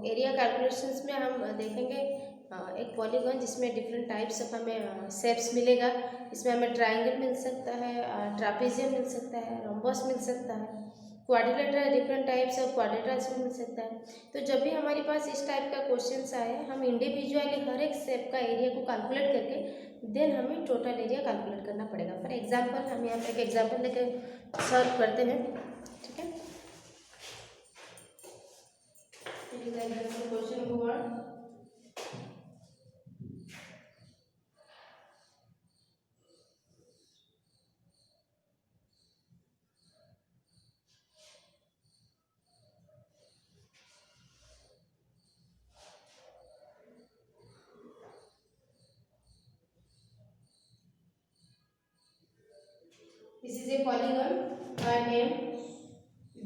Area calculations में हम देखेंगे एक पॉलीगॉन जिसमें डिफरेंट टाइप्स ऑफ हमें शेप्स मिलेगा। इसमें हमें ट्रायंगल मिल सकता है, ट्रापेजियम मिल सकता है, रोम्बस मिल सकता है, quadrilateral, different types of quadrilaterals मिल सकता है। तो जब भी हमारे पास इस टाइप का क्वेश्चंस आए, हम इंडिविजुअली हर एक शेप का एरिया को कैलकुलेट करके देन हमें टोटल एरिया कैलकुलेट करना पड़ेगा। फॉर एग्जांपल हम यहाँ पे एक एग्जांपल लेके सॉल्व करते हैं, ठीक है। Question number 1, this is a polygon by name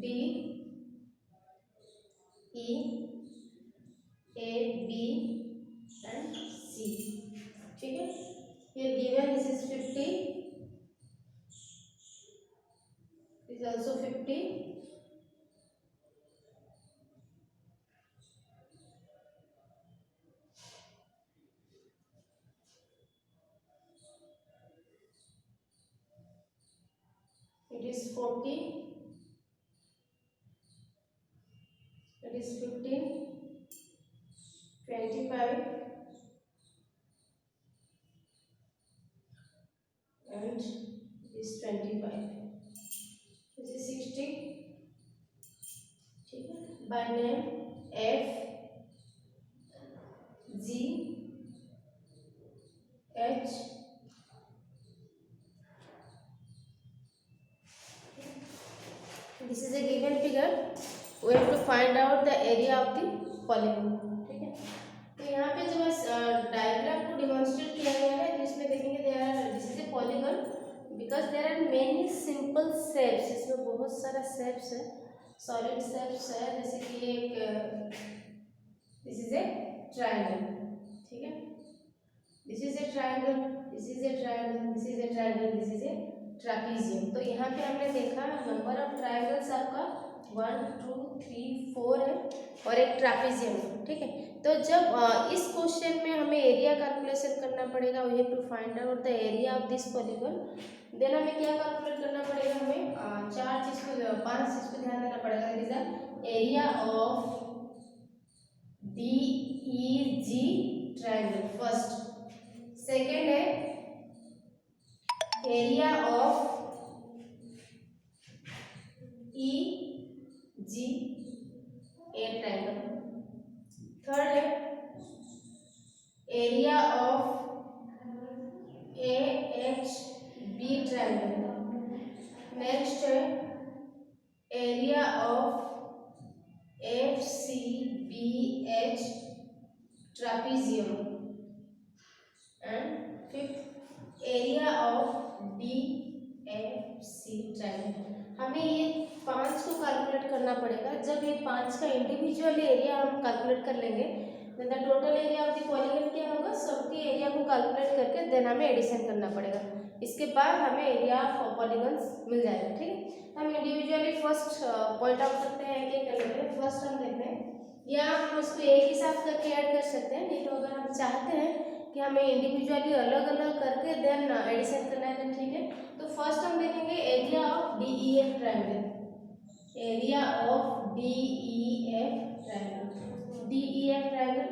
D E A B and C, ठीक है। Here given this is 50, this is also 50, it is 40, it is 15, 25 and it is 25, this is 60, ठीक है। by name F G H, this is a given figure, we have to find out the area of the polygon, ठीक है। तो यहाँ पे जो diagram को demonstrate किया गया है, तो इसमें देखेंगे this is a polygon because there are many simple shapes. इसमें बहुत सारा शेप्स है, सॉलिड शेप्स है, जैसे कि एक दिस इज ए ट्रायंगल, ठीक है। This is a triangle, this is a triangle, this is a triangle, this is A trapezium. तो यहाँ पे हमने देखा नंबर ऑफ ट्रायंगल्स आपका 1 2 3 4 है और एक ट्रापेजियम है, ठीक है। तो जब इस क्वेश्चन में हमें एरिया कैलकुलेशन करना पड़ेगा, we have to find out the area of this polygon. Then हमें क्या कैलकुलेट करना पड़ेगा, हमें 5 चीज को ध्यान देना पड़ेगा। It is the area of DEG triangle first, second है area of EG A triangle, third है area of AHB triangle, next है area of FCBH trapezium and fifth area of DFC triangle. हमें ये 5 को कैलकुलेट करना पड़ेगा। जब ये 5 का इंडिविजुअल एरिया हम कैलकुलेट कर लेंगे, then the total area of the polygon क्या होगा, सबके एरिया को कैलकुलेट करके देन हमें एडिशन करना पड़ेगा। इसके बाद हमें एरिया ऑफ पॉलीगन्स मिल जाएगा, ठीक है। हम इंडिविजुअली फर्स्ट पॉइंट आउट करते हैं कि कर लेते हैं। फर्स्ट हम देखते हैं, या हम उसको एक ही साथ करके ऐड कर सकते हैं, नहीं तो अगर हम चाहते हैं कि हमें इंडिविजुअली अलग अलग करके देन एडिशन करना है तो ठीक है। तो फर्स्ट हम देखेंगे area of DEF triangle, area of DEF triangle, DEF triangle,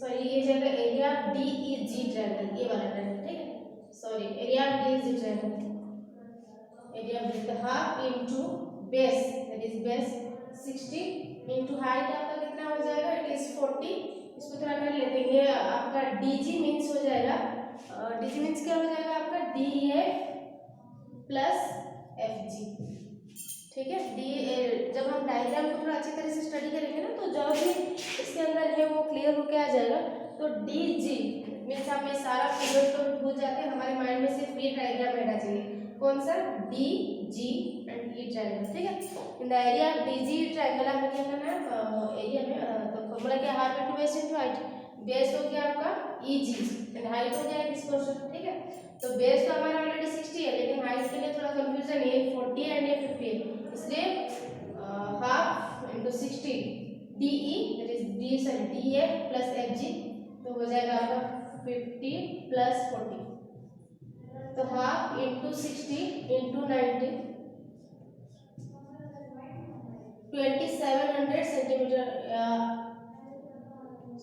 sorry ये जगह एरिया ऑफ DEG ट्रायंगल, ये वाला ट्रायंगल, ठीक है। Sorry area of DEG triangle, area of half into base, that is base 60 into height आपका कितना हो जाएगा, इट इज 40। इसको थोड़ा कर लेते हैं, आपका DG मीन्स हो जाएगा, DG मीन्स क्या हो जाएगा आपका DF प्लस FG, ठीक है। जब हम डायग्राम को थोड़ा अच्छी तरह से स्टडी करेंगे ना, तो जो भी इसके अंदर है वो क्लियर होके आ जाएगा। तो DG मीन्स हमें सारा फिगर तो भूल जाते हैं, हमारे माइंड में सिर्फ ये डायग्राम रहना चाहिए, कौन सा, DG एंड E ट्रायंगल, ठीक है। In the area of DG triangle हमें क्या करना है एरिया में, तो फॉर्मूला क्या, half into base into height, base हो गया आपका EG एंड हाइट हो जाएगा दिस पोर्शन, ठीक है। तो बेस तो हमारा ऑलरेडी 60 है, लेकिन हाइट के लिए थोड़ा कंफ्यूजन है, 40 एंड 50 है, इसलिए half 60 DE that is DA plus FG, तो हो जाएगा आपका 50 प्लस 40, तो half into 60 into 90 2700 centimetre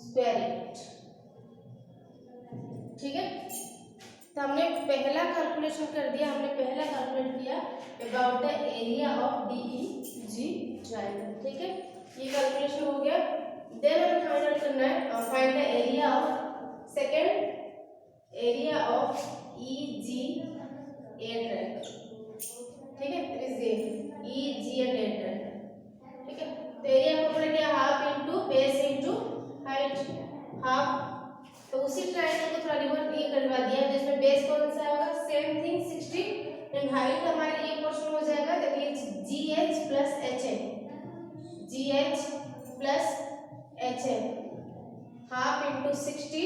square unit. ठीक है, तो हमने पहला कैलकुलेशन कर दिया, हमने पहला कैलकुलेट किया about the area of DEG triangle. ठीक है, ये कैलकुलेशन हो गया। देन हमें फाइंड आउट करना है, find the area of second area of EGA triangle. ठीक है, इट इज EGA ट्रायंगल। ठीक है, तो एरिया को बोले क्या, half into base into height, half. तो उसी ट्रायंगल को थोड़ा रिवर्स ये करवा दिया, जिसमें बेस कौन सा होगा, सेम थिंग 60, एंड हाइट हमारे ये पोर्शन हो जाएगा that is GH plus HM, GH plus HM, half into 60।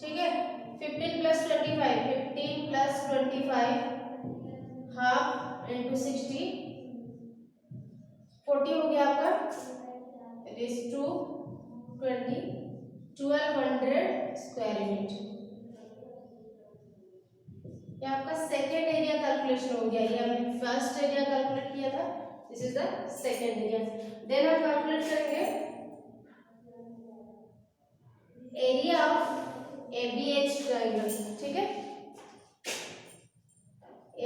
ठीक है, 15 प्लस 25, 15 प्लस 25, हाफ इंटू 60, 40 हो गया आपका, इट इज 220, 1200 स्क्वायर यूनिट। ये आपका सेकेंड एरिया कैलकुलेशन हो गया। ये हमने फर्स्ट एरिया कैलकुलेट किया था, this is the second area. Then हम कैलकुलेट करेंगे एरिया ऑफ ABH ट्रायंगल। ठीक है,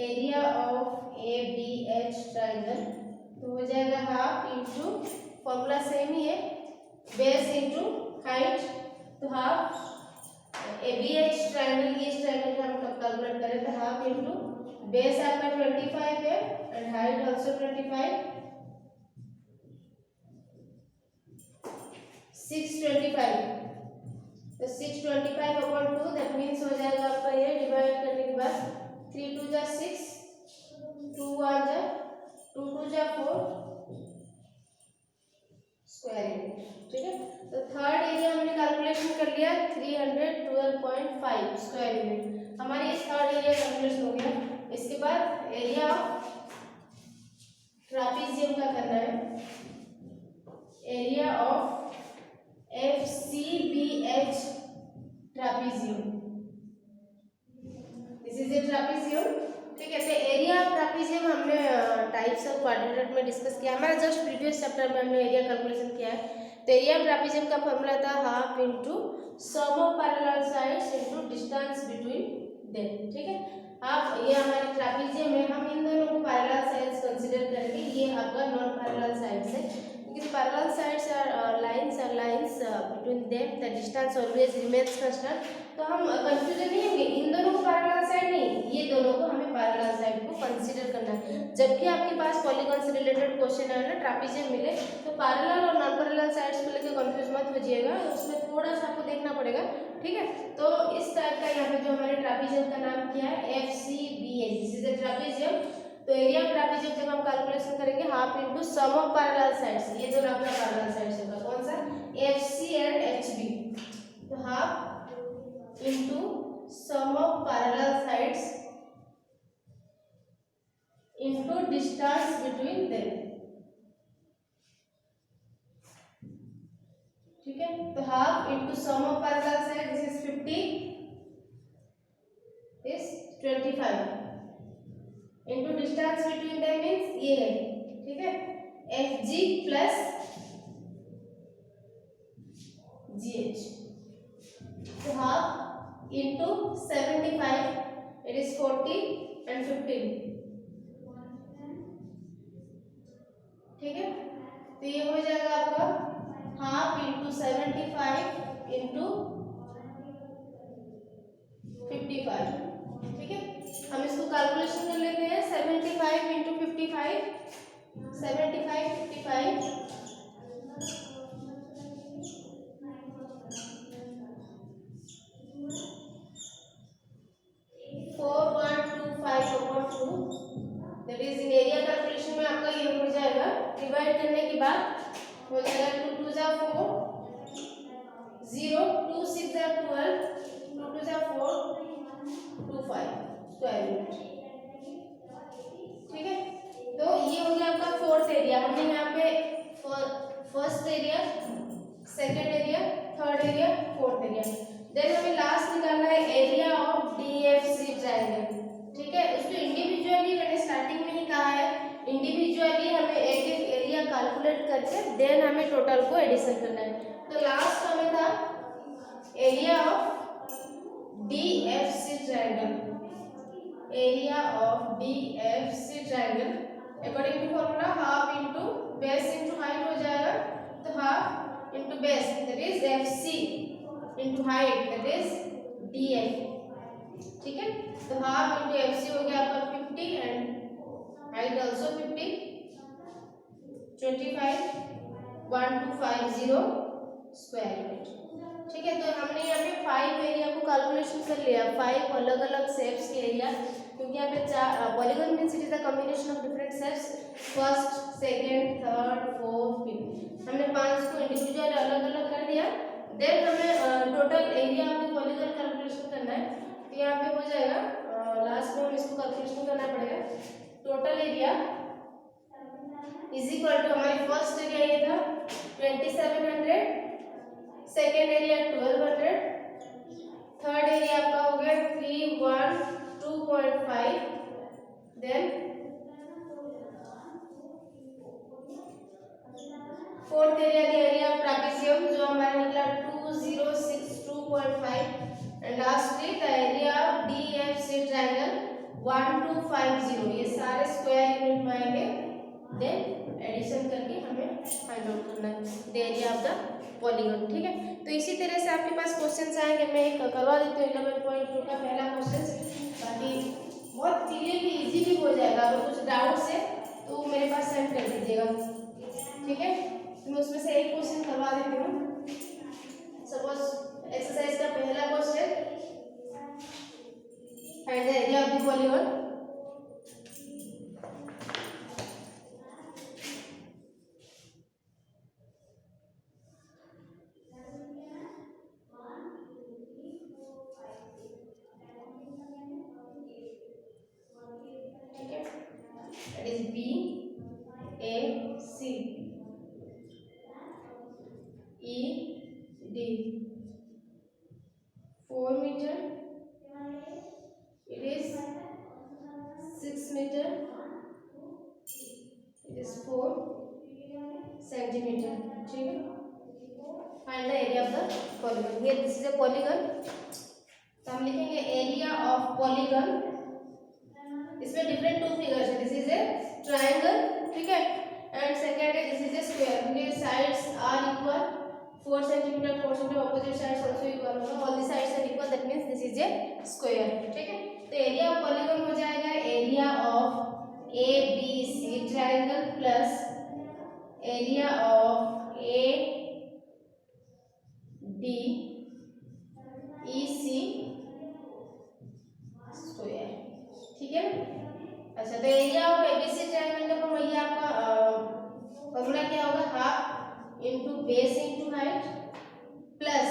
एरिया ऑफ ABH ट्रायंगल तो हो जाएगा हाफ इंटू, फॉर्मूला सेम ही है, बेस इंटू हाइट, तो हाफ ABH ट्रायंगल, इस ट्रायंगल का हम कब कैलकुलेट करें, तो हाफ इंटू बेस आपका 25 है एंड हाइट आल्सो 25, 625, तो 625 अपॉन 2 दैट मींस हो जाएगा आपका ये डिवाइड करने के बाद 3 2 जा 6, 2 1 जा 2 2 जा 4 स्क्वायर यूनिट। ठीक है, तो थर्ड एरिया हमने कैलकुलेशन कर लिया 312.5 स्क्वायर यूनिट, हमारी ये थर्ड एरिया कैलकुलेशन हो गया। इसके बाद एरिया ऑफ ट्रापीजियम का करना है, area of FCBH trapezium, this is a trapezium. ठीक है, तो एरिया ऑफ ट्रापीजियम हमने टाइप्स ऑफ क्वाड्रेंट में डिस्कस किया, हमारा जस्ट प्रीवियस चैप्टर में हमने एरिया कैलकुलेशन किया है। तो एरिया ऑफ ट्रापीजियम का फॉर्मूला था half into sum of parallel sides into distance between them. ठीक है, आप ये हमारे ट्रापीजियम है, हम इन दोनों को पैरेलल साइड्स कंसीडर करेंगे, ये आपका नॉन पैरेलल साइड्स है, क्योंकि parallel sides are lines between them the distance always remains constant. तो हम कंफ्यूजन नहीं होंगे, इन दोनों को पैरेलल साइड नहीं, ये दोनों को हमें पैरेलल साइड को कंसीडर करना है। जबकि आपके पास पॉलीगॉन से रिलेटेड क्वेश्चन है ना, ट्रापीजियम मिले तो पैरेलल और नॉन पैरेलल साइड्स को लेकर कंफ्यूज मत होइएगा, उसमें थोड़ा सा आपको देखना पड़ेगा। ठीक है, तो इस टाइप का यहाँ पे जो हमारे ट्रापीजियम का नाम क्या है, FCBH, this is a trapezium. तो एरिया ऑफ ट्रापीजियम जब हम कैलकुलेशन करेंगे half into sum of parallel sides, ये दोनों आपका पैरेलल साइड्स होगा, कौन सा, FC एंड HB, तो half into sum of parallel sides into distance between them. ठीक है, तो half into sum of parallel side, this is 50 is 25 into distance between them means ये है। ठीक है, FG प्लस GH, तो half into 75 it is 40 and 15। ठीक है, तो ये हो जाएगा आपका हाफ इंटू 75 इंटू 55। ठीक है, हम इसको कैलकुलेशन कर लेते हैं, 75 into 55, 75 55 4125/2 that is in area calculation में आपका ये हो जाएगा, डिवाइड करने के बाद हो जाएगा 2 2 जा 4, 0 2 6 जा 12, 2 2 जा 4, 2 5 स्क्वायर यूनिट। ठीक है, तो ये हो गया आपका फोर्थ एरिया। हमने यहाँ पे second area, third area, fourth area. Then हमें लास्ट निकालना है एरिया ऑफ डीएफसी ट्रायंगल। ठीक है, उसको इंडिविजुअली मैंने स्टार्टिंग में ही कहा है, इंडिविजुअली हमें एक एक एरिया कैलकुलेट करके देन हमें टोटल को एडिशन करना है। तो लास्ट हमें था area of DFC triangle, area of DFC triangle according to formula half into base into height हो जाएगा। तो half into base that is FC into height that is DF. ठीक है, तो हाफ इंटू एफसी हो गया आपका 50 and height also 50, 25 1250 square unit. ठीक है, तो हमने यहाँ पे 5 एरिया को कैलकुलेशन कर लिया, 5 अलग अलग शेप्स के एरिया, क्योंकि यहाँ पे चार polygon means it is the combination of different shapes, first, second, third, fourth, fifth. हमने 5 को इंडिविजुअल अलग अलग कर दिया। देन हमें total area of the polygon calculation करना है। तो यहाँ पे हो जाएगा लास्ट में हम इसको कैलकुलेशन करना पड़ेगा। Total area is equal to हमारी फर्स्ट एरिया ये था 2700, सेकेंड एरिया 1200, थर्ड एरिया आपका हो गया 312.5, then fourth area the area of trapezium जो हमारा निकला 2062.5 and lastly the area of DFC triangle 1250। ये सारे स्क्वायर यूनिट में आएंगे। देन एडिशन करके हमें फाइंड आउट करना है the area of the polygon. ठीक है, तो इसी तरह से आपके पास क्वेश्चंस आएंगे। मैं एक करवा देती हूँ 11.2 का पहला क्वेश्चन, ताकि बहुत क्लियरली इजी भी हो जाएगा। अगर कुछ डाउट्स है तो मेरे पास सेंड कर दीजिएगा। ठीक है, तो मैं उसमें से एक क्वेश्चन करवा देती हूँ। सपोज एक्सरसाइज का पहला question, find the area of the polygon. That is B A C E D 4 meter, it is 6 meter, it is 4 centimeter. ठीक है, find the area of the polygon. Here this is a polygon, तो हम लिखेंगे area of polygon. इसमें different two figures है, this is a triangle, ठीक है, and second है दिस इज ए स्क्वायर। उनके sides are equal, 4 centimetre 4 centimetre, opposite sides also equal होगा, all the sides are equal, that means this is a square. ठीक है, तो area of polygon हो जाएगा area of A B C triangle plus area of A D E C square. ठीक है, अच्छा, तो एरिया ऑफ एबीसी ट्रायंगल का फॉर्मूला आपका फॉर्मूला क्या होगा, half into base into height plus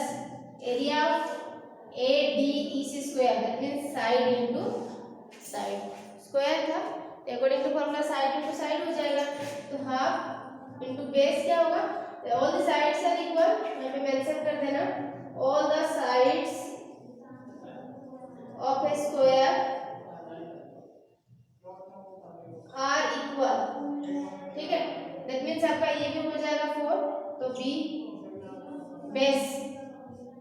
area of A D E C square, that means side into side. Square था तो according to formula side into side हो जाएगा। तो half into base क्या होगा, all the sides are equal, यहाँ पे mention कर देना, all the sides of a square are equal. ठीक है, दैट मींस आपका ये भी हो जाएगा 4, तो B base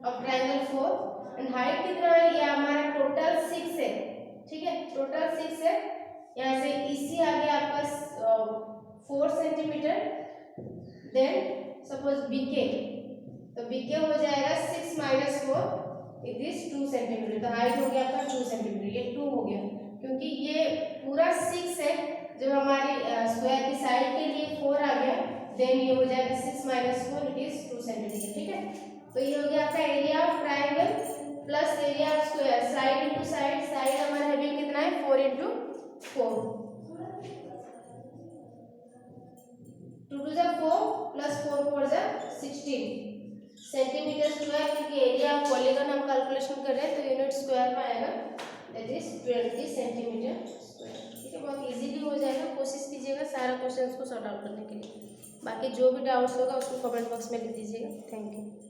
of triangle 4 and height कितना है, ये हमारा टोटल 6 है। ठीक है, टोटल 6 है, यहाँ से इसी आ गया आपका 4 सेंटीमीटर। देन सपोज बीके, तो बीके हो जाएगा 6 माइनस 4 इट इज 2 सेंटीमीटर, तो हाइट हो गया आपका 2 सेंटीमीटर, ये 2 हो गया क्योंकि ये पूरा 6 है। जब हमारी स्क्वायर की साइड के लिए 4 आ गया, देन ये हो जाएगा 6 माइनस 4 इट इज 2 सेंटीमीटर। ठीक है, तो ये हो गया आपका area of triangle plus area of square, side into side, side हमारा हैविंग कितना है 4 इंटू 4, 2 टू जा 4 प्लस 4 4 जा 16 सेंटीमीटर स्क्वायर, क्योंकि एरिया ऑफ पॉलीगन हम कैलकुलेशन कर रहे हैं तो यूनिट स्क्वायर में आएगा, दैट इज 20 सेंटीमीटर स्क्वायर। ठीक है, बहुत इजीली हो जाएगा, कोशिश कीजिएगा सारा क्वेश्चंस को सॉर्ट आउट करने के लिए। बाकी जो भी डाउट्स होगा उसको कमेंट बॉक्स में लिख दीजिएगा। Thank you.